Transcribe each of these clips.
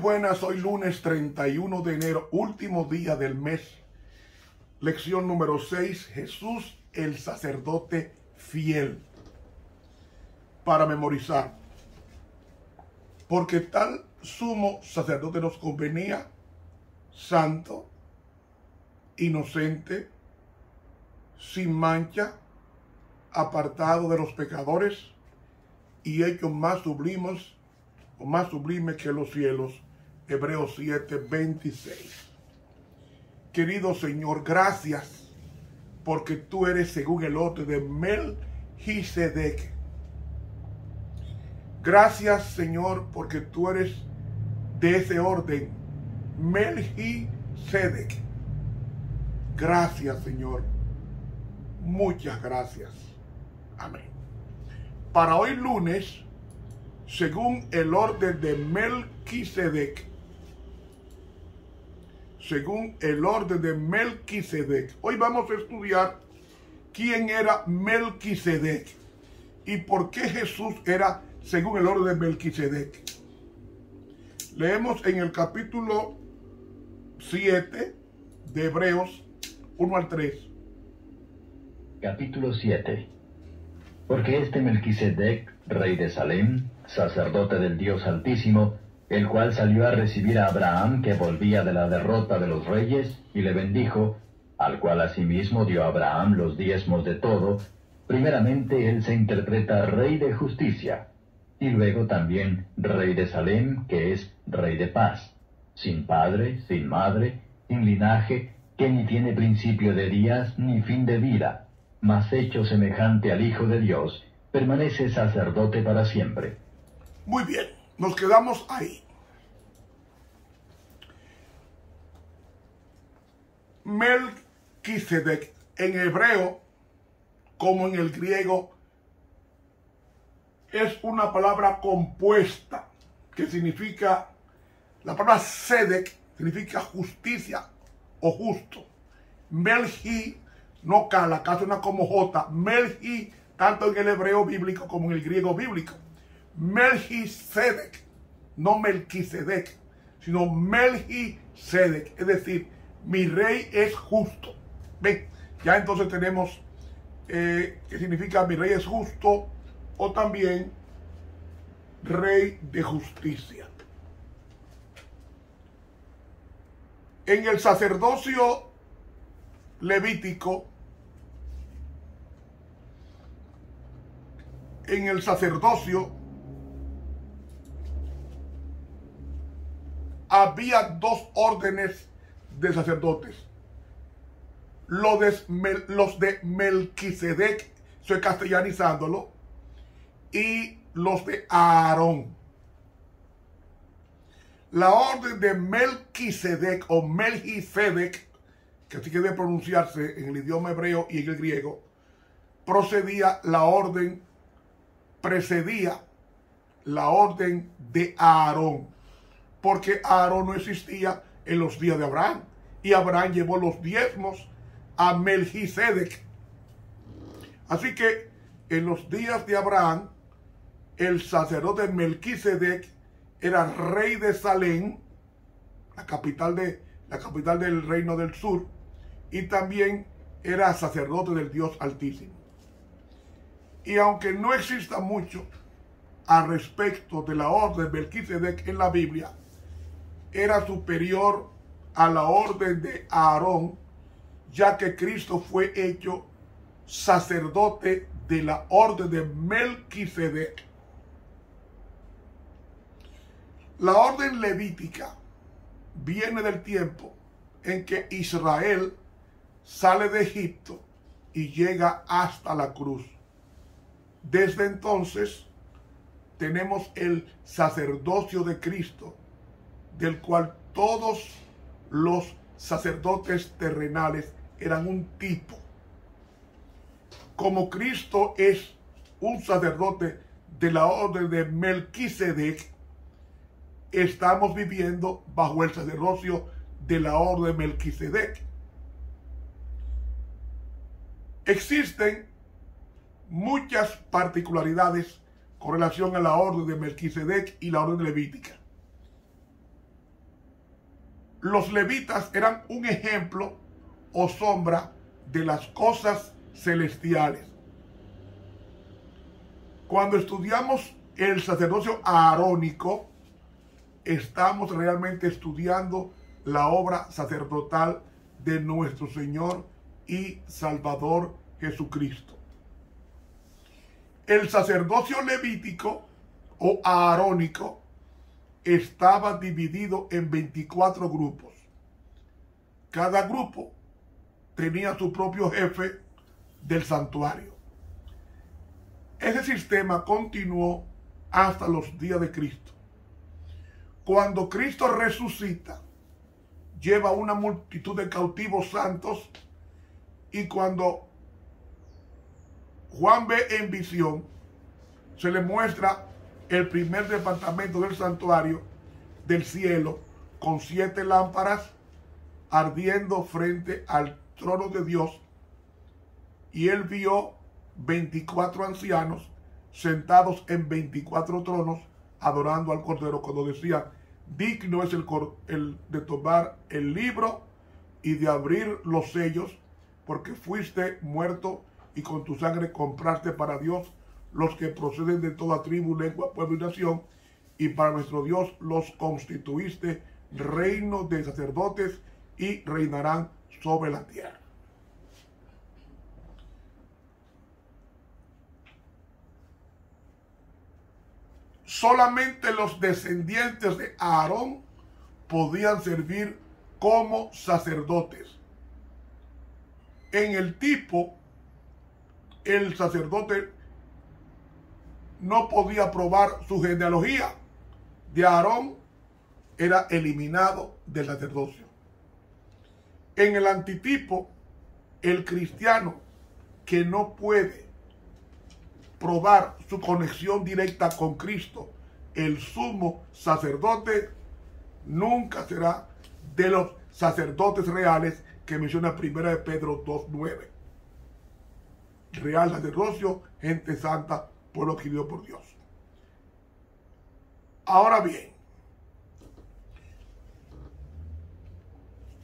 buenas, hoy lunes 31 de enero, último día del mes. Lección número 6, Jesús el sacerdote fiel. Para memorizar. Porque tal sumo sacerdote nos convenía, santo, inocente, sin mancha, apartado de los pecadores y hecho más sublimes o más sublime que los cielos. Hebreos 7:26. Querido Señor, gracias porque tú eres según el orden de Melquisedec. Gracias, Señor, porque tú eres de ese orden, Melquisedec. Gracias, Señor. Muchas gracias. Amén. Para hoy lunes, según el orden de Melquisedec. Según el orden de Melquisedec. Hoy vamos a estudiar quién era Melquisedec y por qué Jesús era según el orden de Melquisedec. Leemos en el capítulo 7 de Hebreos 1 al 3. Capítulo 7. Porque este Melquisedec, rey de Salem, sacerdote del Dios Altísimo, el cual salió a recibir a Abraham, que volvía de la derrota de los reyes, y le bendijo, al cual asimismo dio a Abraham los diezmos de todo, primeramente él se interpreta rey de justicia, y luego también rey de Salem, que es rey de paz, sin padre, sin madre, sin linaje, que ni tiene principio de días ni fin de vida, mas hecho semejante al Hijo de Dios, permanece sacerdote para siempre. Muy bien, nos quedamos ahí. Melquisedec, en hebreo como en el griego, es una palabra compuesta que significa, la palabra sedec significa justicia o justo. Melchi no cala, acá suena como J. Melchi, tanto en el hebreo bíblico como en el griego bíblico. Melquisedec, no Melquisedec, sino Melquisedec, es decir, mi rey es justo. Ven, ya entonces tenemos que significa mi rey es justo o también rey de justicia. En el sacerdocio levítico, había dos órdenes de sacerdotes. Los de Melquisedec, estoy castellanizándolo, y los de Aarón. La orden de Melquisedec o Melquisedec, que así que debe pronunciarse en el idioma hebreo y en el griego, precedía la orden de Aarón, porque Aarón no existía en los días de Abraham, y Abraham llevó los diezmos a Melquisedec. Así que en los días de Abraham, el sacerdote Melquisedec era rey de Salem, la capital del reino del sur, y también era sacerdote del Dios Altísimo. Y aunque no exista mucho al respecto de la orden de Melquisedec en la Biblia, era superior a la orden de Aarón, ya que Cristo fue hecho sacerdote de la orden de Melquisedec. La orden levítica viene del tiempo en que Israel sale de Egipto y llega hasta la cruz. Desde entonces tenemos el sacerdocio de Cristo, del cual todos los sacerdotes terrenales eran un tipo. Como Cristo es un sacerdote de la orden de Melquisedec, estamos viviendo bajo el sacerdocio de la orden de Melquisedec. Existen muchas particularidades con relación a la orden de Melquisedec y la orden levítica. los levitas eran un ejemplo o sombra de las cosas celestiales. Cuando estudiamos el sacerdocio aarónico, estamos realmente estudiando la obra sacerdotal de nuestro Señor y Salvador Jesucristo. El sacerdocio levítico o aarónico estaba dividido en 24 grupos. Cada grupo tenía su propio jefe del santuario. Ese sistema continuó hasta los días de Cristo. Cuando Cristo resucita, lleva una multitud de cautivos santos, y cuando Juan ve en visión, se le muestra el primer departamento del santuario del cielo con 7 lámparas ardiendo frente al trono de Dios, y él vio 24 ancianos sentados en 24 tronos adorando al Cordero, cuando decía: digno es el de tomar el libro y de abrir los sellos, porque fuiste muerto y con tu sangre compraste para Dios los que proceden de toda tribu, lengua, pueblo y nación, y para nuestro Dios los constituiste reino de sacerdotes y reinarán sobre la tierra. Solamente los descendientes de Aarón podían servir como sacerdotes. En el tipo, el sacerdote no podía probar su genealogía de Aarón, era eliminado del sacerdocio. En el antitipo, el cristiano que no puede probar su conexión directa con Cristo, el sumo sacerdote, nunca será de los sacerdotes reales que menciona 1 Pedro 2:9. Real sacerdocio, gente santa, pueblo adquirido por Dios. Ahora bien,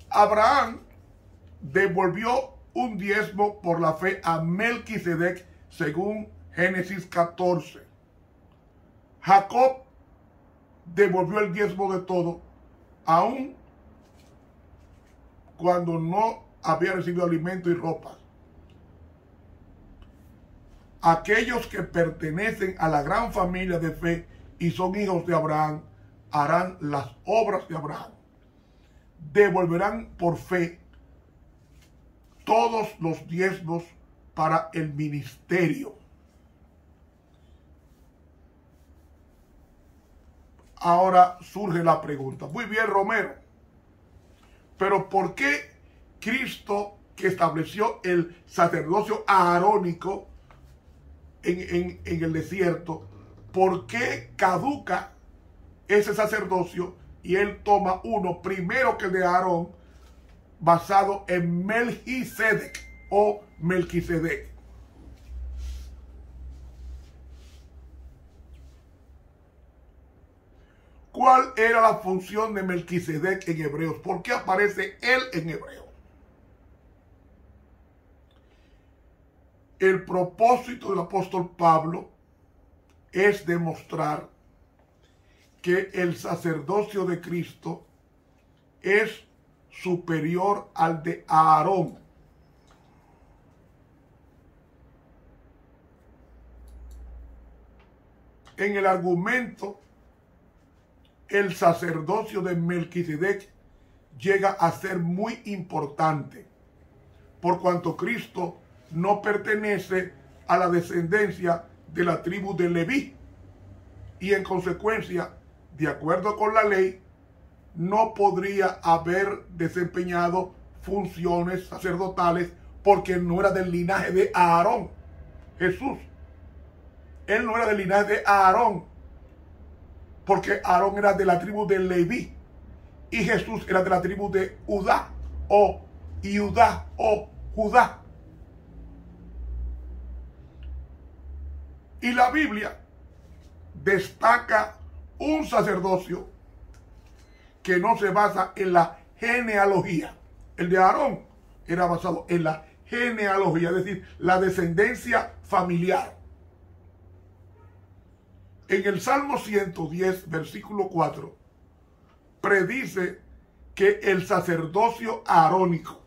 Abraham devolvió un diezmo por la fe a Melquisedec según Génesis 14. Jacob devolvió el diezmo de todo, aun cuando no había recibido alimento y ropa. Aquellos que pertenecen a la gran familia de fe y son hijos de Abraham harán las obras de Abraham. Devolverán por fe todos los diezmos para el ministerio. Ahora surge la pregunta: muy bien, Romero, pero ¿por qué Cristo, que estableció el sacerdocio aarónico en el desierto, por qué caduca ese sacerdocio y él toma uno primero que el de Aarón, basado en Melquisedec o Melquisedec? ¿Cuál era la función de Melquisedec en Hebreos? ¿Por qué aparece él en Hebreo? El propósito del apóstol Pablo es demostrar que el sacerdocio de Cristo es superior al de Aarón. En el argumento, el sacerdocio de Melquisedec llega a ser muy importante, por cuanto Cristo no pertenece a la descendencia de la tribu de Leví, y en consecuencia, de acuerdo con la ley, no podría haber desempeñado funciones sacerdotales porque no era del linaje de Aarón. Jesús, él no era del linaje de Aarón, porque Aarón era de la tribu de Leví y Jesús era de la tribu de Judá o Judá. Y la Biblia destaca un sacerdocio que no se basa en la genealogía. El de Aarón era basado en la genealogía, es decir, la descendencia familiar. En el Salmo 110, versículo 4, predice que el sacerdocio arónico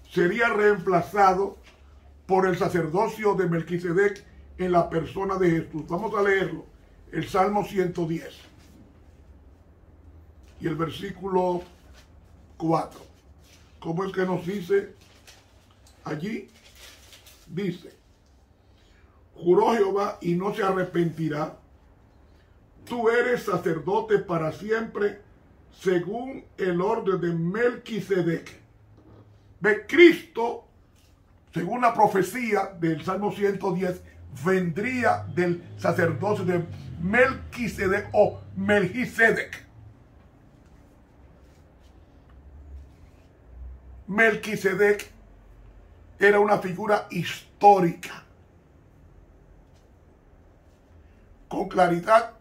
sería reemplazado por el sacerdocio de Melquisedec en la persona de Jesús. Vamos a leerlo. El Salmo 110 y el versículo 4. ¿Cómo es que nos dice allí? Dice: juró Jehová y no se arrepentirá. Tú eres sacerdote para siempre, según el orden de Melquisedec. Ve, Cristo, según la profecía del Salmo 110, vendría del sacerdocio de Melquisedec o Melquisedec. Melquisedec era una figura histórica. Con claridad,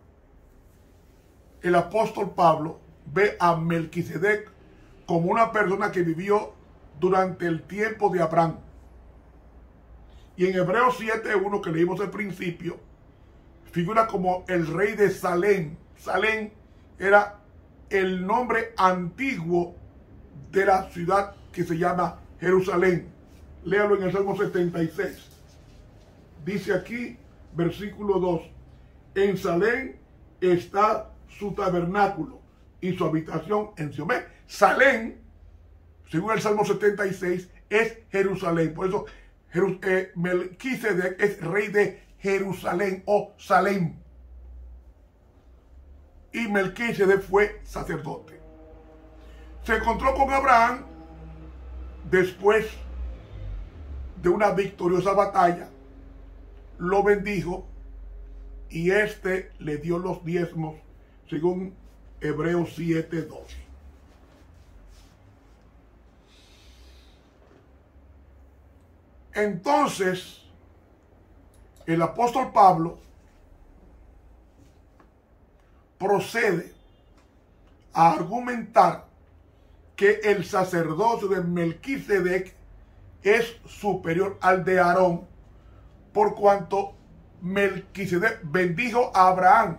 el apóstol Pablo ve a Melquisedec como una persona que vivió durante el tiempo de Abraham. Y en Hebreos 7:1, que leímos al principio, figura como el rey de Salem. Salem era el nombre antiguo de la ciudad que se llama Jerusalén. Léalo en el Salmo 76. Dice aquí, versículo 2: en Salem está su tabernáculo y su habitación en Sion. Salem, según el Salmo 76, es Jerusalén. Por eso Melquisedec es rey de Jerusalén o Salem. Y Melquisedec fue sacerdote. Se encontró con Abraham después de una victoriosa batalla. Lo bendijo y éste le dio los diezmos, según Hebreos 7:12. Entonces, el apóstol Pablo procede a argumentar que el sacerdocio de Melquisedec es superior al de Aarón, por cuanto Melquisedec bendijo a Abraham,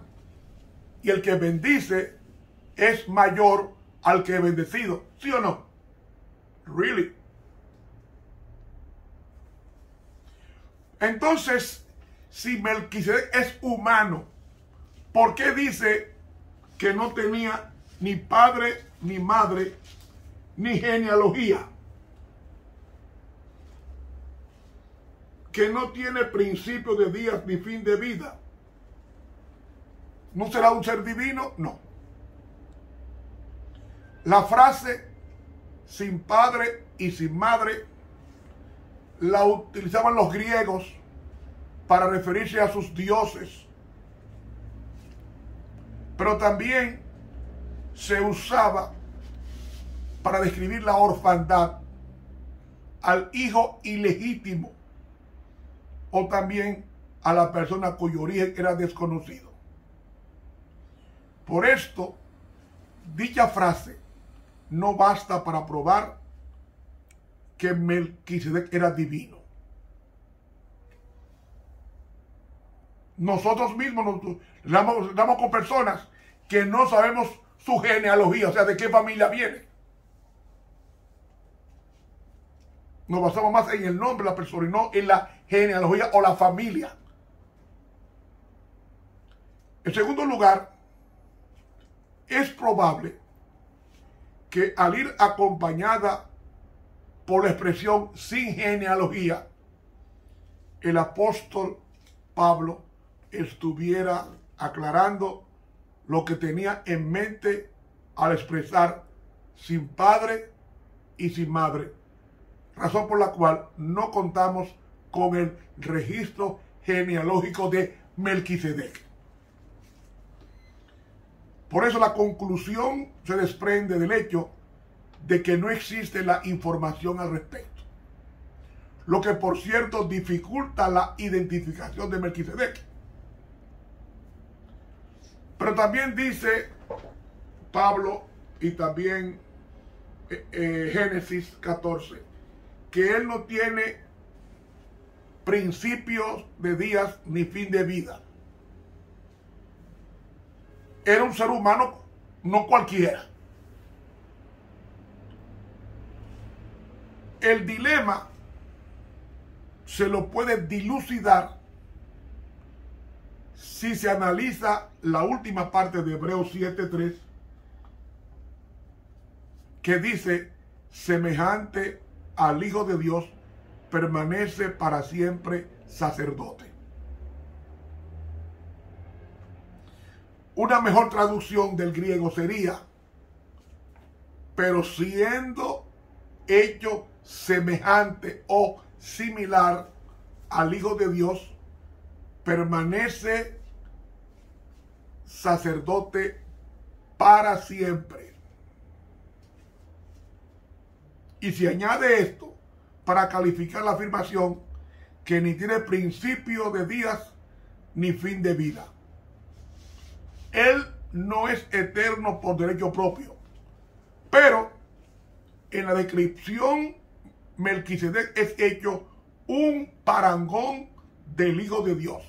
y el que bendice es mayor al que es bendecido. ¿Sí o no? Really. Entonces, si Melquisedec es humano, ¿por qué dice que no tenía ni padre, ni madre, ni genealogía? Que no tiene principio de días ni fin de vida. ¿No será un ser divino? No. La frase sin padre y sin madre la utilizaban los griegos para referirse a sus dioses. Pero también se usaba para describir la orfandad, al hijo ilegítimo, o también a la persona cuyo origen era desconocido. Por esto, dicha frase no basta para probar que Melquisedec era divino. Nosotros mismos nos damos con personas que no sabemos su genealogía, o sea, de qué familia viene. Nos basamos más en el nombre de la persona y no en la genealogía o la familia. En segundo lugar, es probable que al ir acompañada por la expresión sin genealogía, el apóstol Pablo estuviera aclarando lo que tenía en mente al expresar sin padre y sin madre, razón por la cual no contamos con el registro genealógico de Melquisedec. Por eso la conclusión se desprende del hecho de que no existe la información al respecto, lo que por cierto dificulta la identificación de Melquisedec. Pero también dice Pablo y también Génesis 14, que él no tiene principios de días ni fin de vida. Era un ser humano no cualquiera. El dilema se lo puede dilucidar si se analiza la última parte de Hebreos 7:3, que dice: semejante al Hijo de Dios, permanece para siempre sacerdote. Una mejor traducción del griego sería: pero siendo hecho semejante o similar al Hijo de Dios, permanece sacerdote para siempre. Y se añade esto para calificar la afirmación, que ni tiene principio de días ni fin de vida. Él no es eterno por derecho propio, pero en la descripción Melquisedec es hecho un parangón del Hijo de Dios,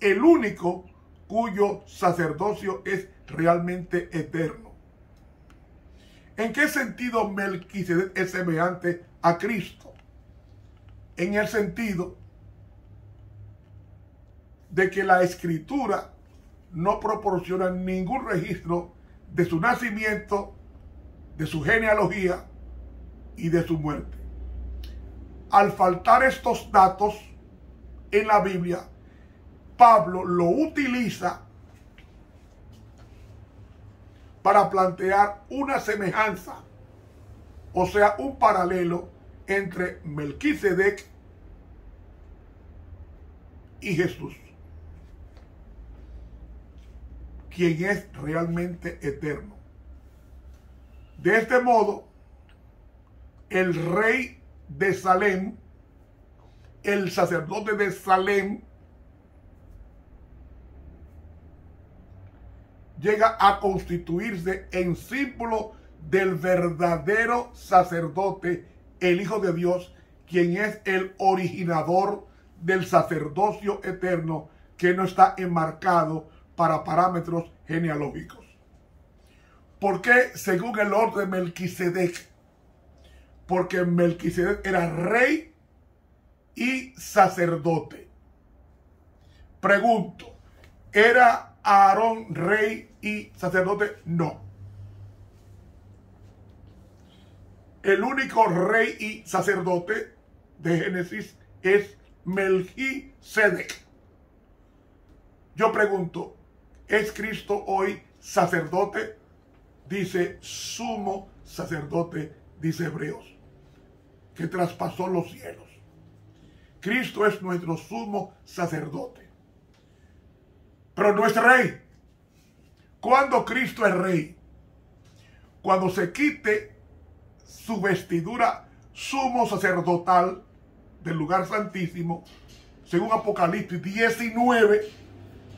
el único cuyo sacerdocio es realmente eterno. ¿En qué sentido Melquisedec es semejante a Cristo? En el sentido de que la Escritura no proporciona ningún registro de su nacimiento, de su genealogía y de su muerte. Al faltar estos datos en la Biblia, Pablo lo utiliza para plantear una semejanza, o sea, un paralelo entre Melquisedec y Jesús, quien es realmente eterno. De este modo, el rey de Salem, el sacerdote de Salem, llega a constituirse en símbolo del verdadero sacerdote, el Hijo de Dios, quien es el originador del sacerdocio eterno, que no está enmarcado para parámetros genealógicos. ¿Por qué según el orden de Melquisedec? Porque Melquisedec era rey y sacerdote. Pregunto, ¿era Aarón rey y sacerdote? No. El único rey y sacerdote de Génesis es Melquisedec. Yo pregunto, ¿es Cristo hoy sacerdote? Dice sumo sacerdote, dice Hebreos, que traspasó los cielos. Cristo es nuestro sumo sacerdote, pero no es rey. ¿Cuándo Cristo es rey? Cuando se quite su vestidura sumo sacerdotal del lugar santísimo, según Apocalipsis 19,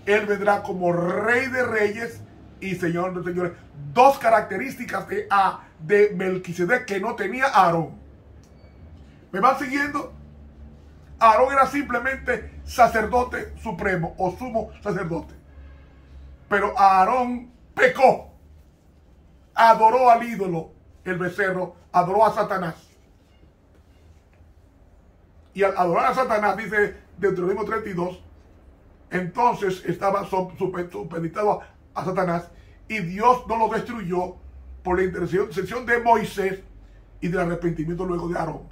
él vendrá como rey de reyes y señor de señores. Dos características de Melquisedec que no tenía Aarón. ¿Me van siguiendo? Aarón era simplemente sacerdote supremo o sumo sacerdote. Pero Aarón pecó. Adoró al ídolo, el becerro, adoró a Satanás. Y al adorar a Satanás, dice Deuteronomio 32, entonces estaba supeditado a Satanás, y Dios no lo destruyó por la intercesión de Moisés y del arrepentimiento luego de Aarón.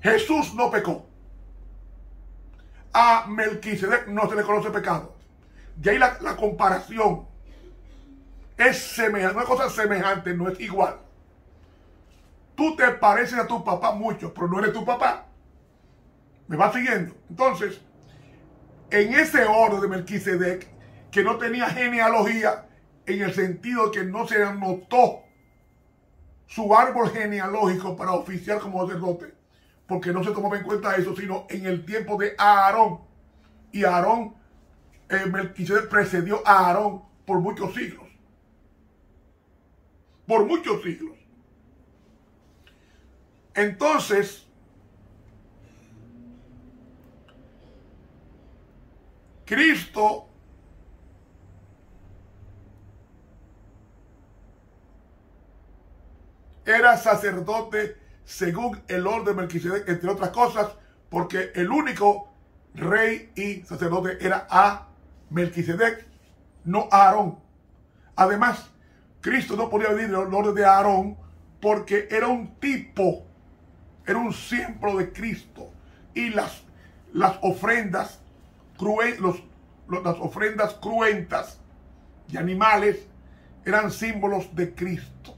Jesús no pecó. A Melquisedec no se le conoce pecado. Y ahí la comparación es semejante, una cosa semejante, no es igual. Tú te pareces a tu papá mucho, pero no eres tu papá. ¿Me va siguiendo? Entonces, en ese orden de Melquisedec, que no tenía genealogía, en el sentido de que no se anotó su árbol genealógico para oficiar como sacerdote, porque no se tomaba en cuenta eso, sino en el tiempo de Aarón. Y Aarón, Melquisedec precedió a Aarón por muchos siglos. por muchos siglos. Entonces, Cristo era sacerdote según el orden de Melquisedec, entre otras cosas, porque el único rey y sacerdote era a Melquisedec, no a Aarón. Además, Cristo no podía venir en el orden de Aarón porque era un tipo, era un símbolo de Cristo. Y las ofrendas las ofrendas cruentas de animales eran símbolos de Cristo.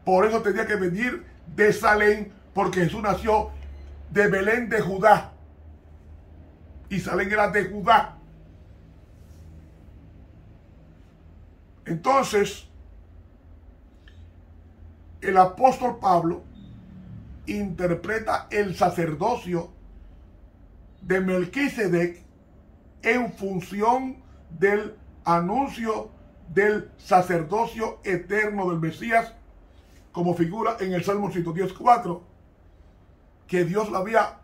Por eso tenía que venir de Salem, porque Jesús nació de Belén de Judá. Y Salem era de Judá. Entonces, el apóstol Pablo interpreta el sacerdocio de Melquisedec en función del anuncio del sacerdocio eterno del Mesías, como figura en el Salmo 110:4, que Dios lo había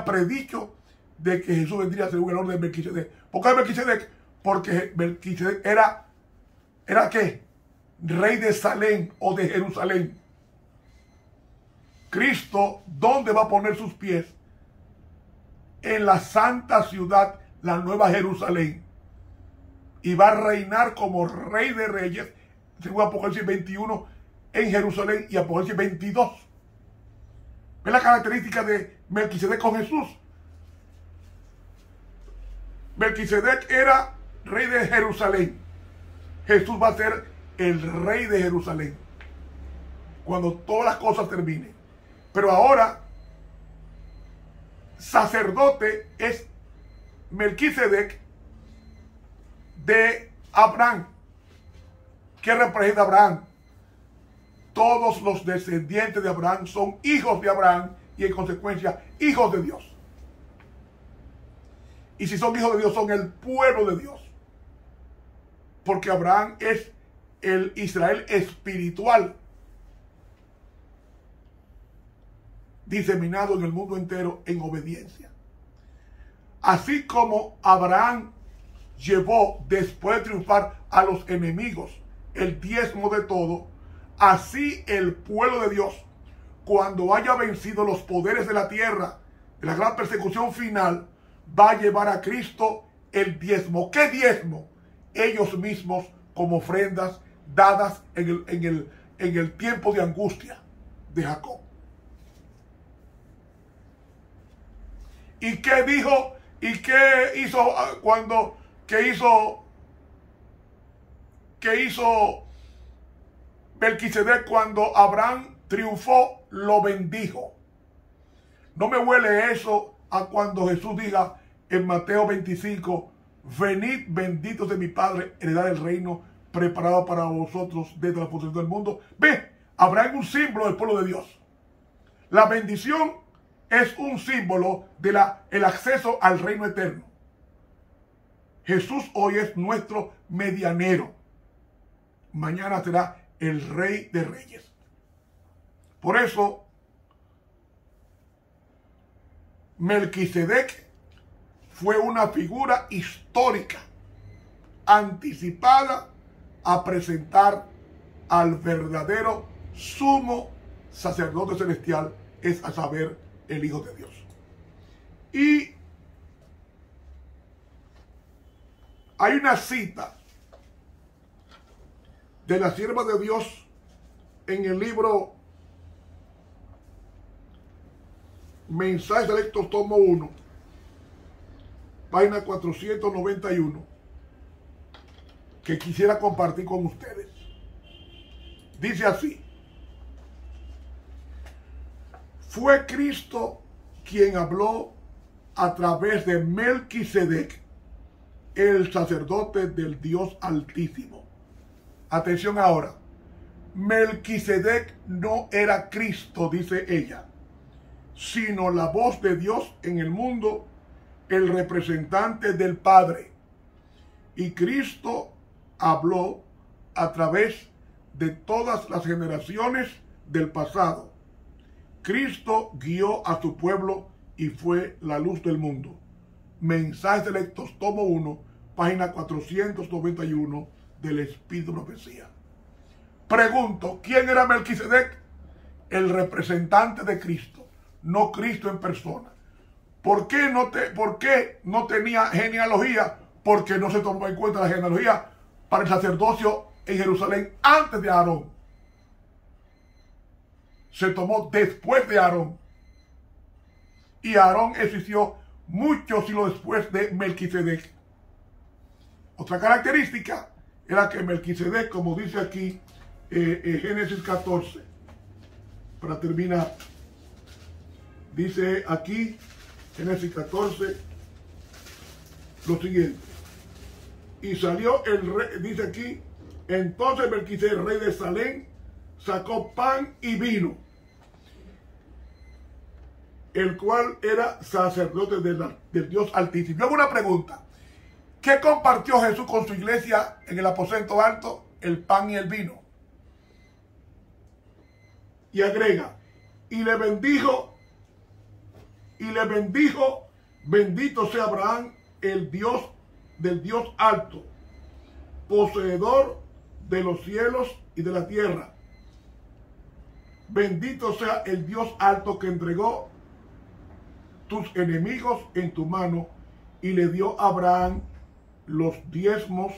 predicho de que Jesús vendría según el orden de Melquisedec. ¿Por qué Melquisedec? Porque Melquisedec era ¿qué? Rey de Salem o de Jerusalén. Cristo, ¿dónde va a poner sus pies? En la santa ciudad, la Nueva Jerusalén. Y va a reinar como Rey de Reyes, según Apocalipsis 21, en Jerusalén, y Apocalipsis 22. ¿Ves la característica de Melquisedec con Jesús? Melquisedec era rey de Jerusalén. Jesús va a ser el rey de Jerusalén cuando todas las cosas terminen. Pero ahora, sacerdote es Melquisedec de Abraham. ¿Qué representa Abraham? Todos los descendientes de Abraham son hijos de Abraham y en consecuencia hijos de Dios. Y si son hijos de Dios, son el pueblo de Dios. Porque Abraham es el Israel espiritual, diseminado en el mundo entero en obediencia. Así como Abraham llevó, después de triunfar a los enemigos, el diezmo de todo, así el pueblo de Dios, cuando haya vencido los poderes de la tierra, de la gran persecución final, va a llevar a Cristo el diezmo. ¿Qué diezmo? Ellos mismos como ofrendas dadas en el tiempo de angustia de Jacob. ¿Y qué dijo? ¿Y qué hizo cuando hizo Melquisedec cuando Abraham triunfó? Lo bendijo. No me huele eso a cuando Jesús diga en Mateo 25: venid benditos de mi Padre, heredad del reino preparado para vosotros desde la fundación del mundo. Ve, Abraham es un símbolo del pueblo de Dios. La bendición es un símbolo de el acceso al reino eterno. Jesús hoy es nuestro medianero. Mañana será el Rey de Reyes. Por eso, Melquisedec fue una figura histórica, anticipada a presentar al verdadero sumo sacerdote celestial, es a saber, el Hijo de Dios. Y hay una cita de la sierva de Dios en el libro Mensajes Selectos, tomo 1, página 491, que quisiera compartir con ustedes. Dice así: fue Cristo quien habló a través de Melquisedec, el sacerdote del Dios Altísimo. Atención ahora. Melquisedec no era Cristo, dice ella, sino la voz de Dios en el mundo, el representante del Padre. Y Cristo habló a través de todas las generaciones del pasado. Cristo guió a su pueblo y fue la luz del mundo. Mensajes Selectos, tomo 1, página 491 del Espíritu de Profecía. Pregunto, ¿quién era Melquisedec? El representante de Cristo, no Cristo en persona. ¿Por qué no tenía genealogía? Porque no se tomó en cuenta la genealogía para el sacerdocio en Jerusalén antes de Aarón. Se tomó después de Aarón. Y Aarón existió muchos siglos después de Melquisedec. Otra característica era que Melquisedec, como dice aquí en Génesis 14, para terminar, dice aquí Génesis 14 lo siguiente: y salió el rey, dice aquí, entonces Melquisedec, rey de Salem, sacó pan y vino, el cual era sacerdote del Dios Altísimo. Yo hago una pregunta: ¿qué compartió Jesús con su iglesia en el aposento alto? El pan y el vino. Y agrega, y le bendijo, bendito sea Abraham, el Dios del Dios alto, poseedor de los cielos y de la tierra. Bendito sea el Dios alto que entregó tus enemigos en tu mano y le dio a Abraham los diezmos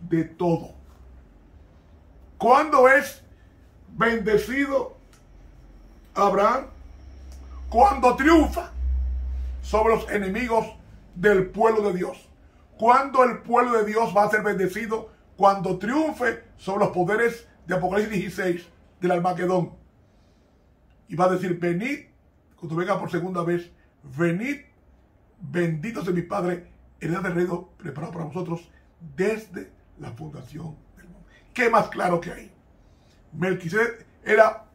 de todo. ¿Cuándo es bendecido Abraham? Cuando triunfa sobre los enemigos del pueblo de Dios. Cuando el pueblo de Dios va a ser bendecido, cuando triunfe sobre los poderes de Apocalipsis 16 del Armagedón. Y va a decir, venid, cuando venga por segunda vez, venid, bendito sea mi Padre, heredad del reino preparado para vosotros desde la fundación del mundo. ¿Qué más claro que hay? Melquisedec era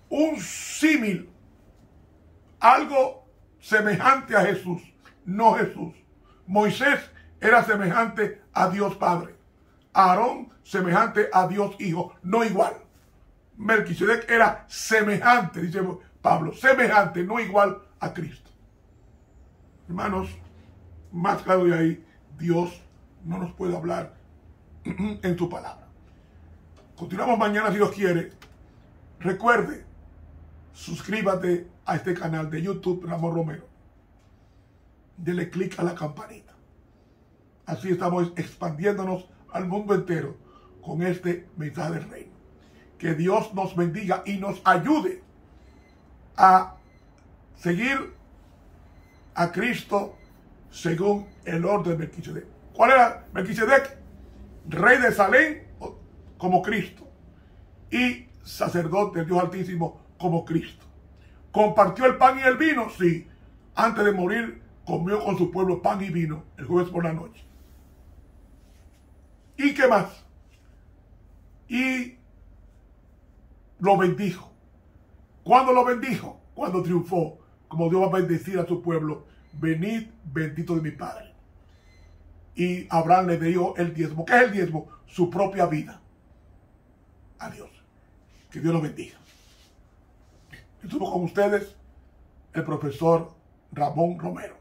un símil, algo semejante a Jesús, no Jesús. Moisés era semejante a Dios Padre. Aarón semejante a Dios Hijo, no igual. Melquisedec era semejante, dice Pablo, semejante, no igual a Cristo. Hermanos, más claro de ahí, Dios no nos puede hablar en su palabra. Continuamos mañana si Dios quiere. Recuerde, suscríbate a este canal de YouTube, Ramón Romero. Dele clic a la campanita. Así estamos expandiéndonos al mundo entero con este mensaje del reino. Que Dios nos bendiga y nos ayude a seguir a Cristo según el orden de Melquisedec. ¿Cuál era Melquisedec? Rey de Salem como Cristo y sacerdote del Dios Altísimo como Cristo. ¿Compartió el pan y el vino? Sí. Antes de morir comió con su pueblo pan y vino el jueves por la noche. ¿Y qué más? Y lo bendijo. ¿Cuándo lo bendijo? Cuando triunfó. Como Dios va a bendecir a su pueblo. Venid, bendito de mi Padre. Y Abraham le dio el diezmo. ¿Qué es el diezmo? Su propia vida. Adiós. Que Dios lo bendiga. Estuvo con ustedes el profesor Ramón Romero.